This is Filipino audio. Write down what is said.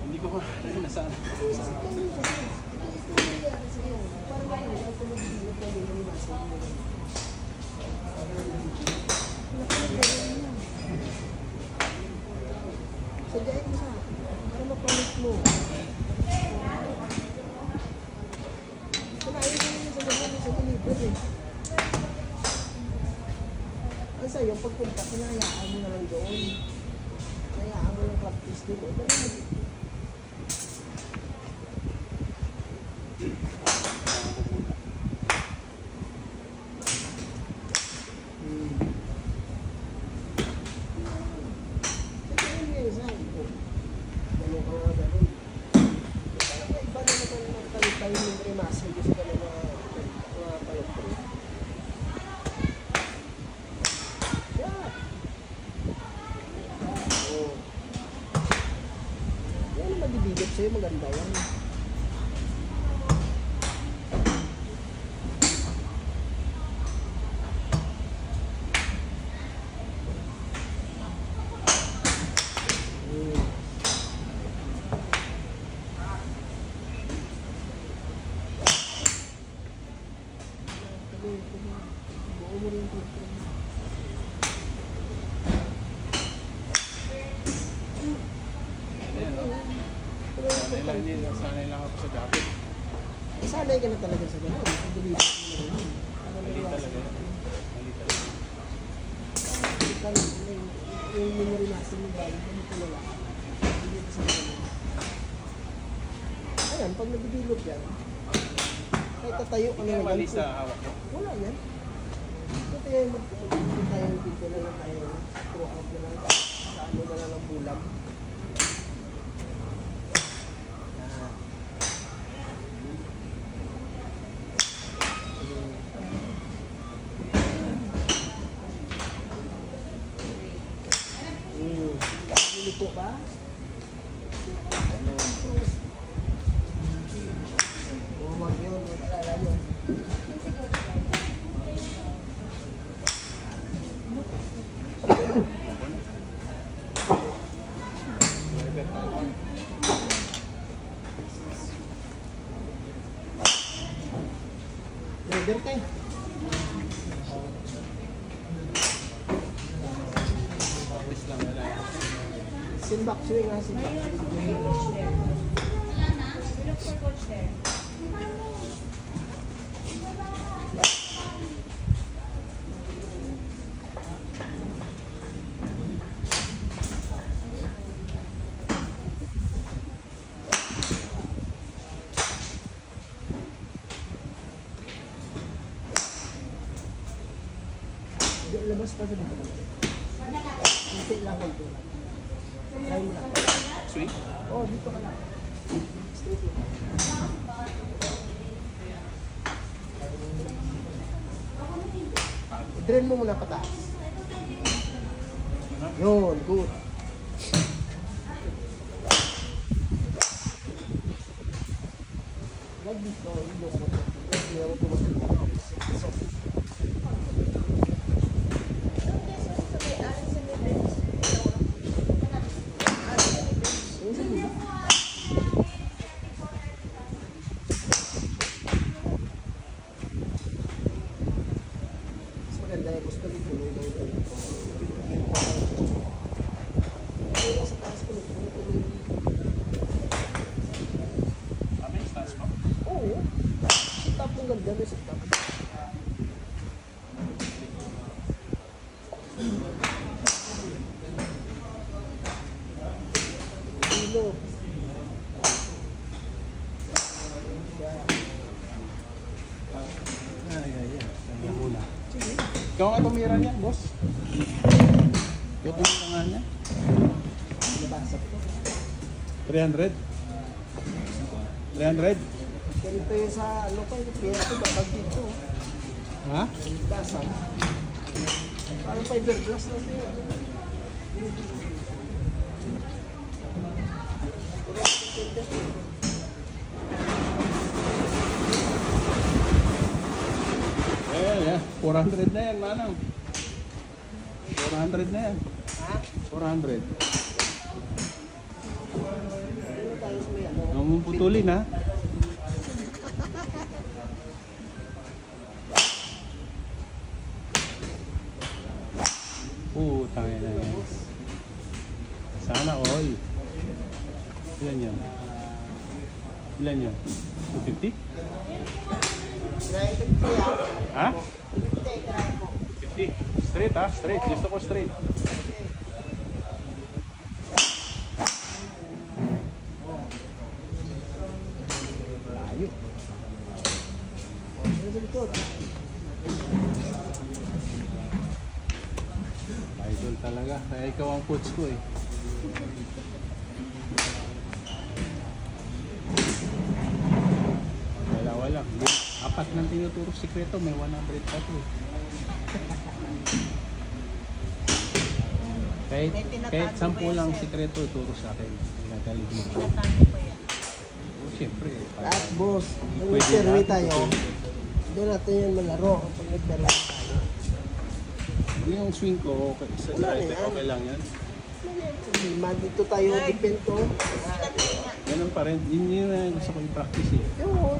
Hindi ko nasaan. Sadyain mo sa para mapalit mo. Kumain mo yun sa gabi sa deliver eh. Ang sa'yo, pagpunta, kinayaan mo na lang doon. Kinayaan mo lang practice doon. Sa'yo maganda yan. Buo mo rin ito. Sanay lang ako sa jacket. Sanay ka na talaga sa gano'n. Mali talaga. Yung memory natin yung bago, hindi ko nala. Hindi ko sa gano'n. Ayan, pag nagdilog yan, kahit tatayo ka na lang. Mali sa hawak mo? Wala yan. Ito tayo yung dito na lang tayo. Throw out na lang. Sa ano na lang ang bulam. Nilito ba? Huwag yun, matalala yun. Leather tayo. Sinbak swing nga, sinbak swing. Wala na? We look for coach there. Labas pa sa dito. Hindi lang ko ito. Try mo lang. Swing? Oh, dito ka lang. Straight lang. Drain mo muna pataas. Yun, good. Like this, no? Hindi mo so, Ikaw nga tumira niya, boss. Ikaw tumira nga niya. 300? 300? Ganito yung sa ano ko, yung pera ko, babag dito. Ha? Basa. Parang fiberglass na ito. 400 na yan, manang. 400 na yan. Ha? 400. Ano tayo sa may ano? Huwag mong putulin, ha? Tangin na yan. Sana all. Ilan yan? Ilan yan? 250? Ha? 50. Straight, ha? Straight. Gusto ko straight. Layo. Idol talaga. Kaya ikaw ang coach ko eh. Wala. Apat nang tinuturo sikreto, may 100 pa to eh. Kahit 10 lang sikreto, ituro sa akin. Nagalig mo. Oh, siyempre. At boss, kung Pwede nag-survey natin tayo, ito. doon natin yan malaro kapag nag-survey tayo. Yung swing ko, okay. Sa Wala lahat, yan. okay lang yan. Dito tayo depend to. Ganun pa rin. Yun yung gusto ko i-practice eh. Yung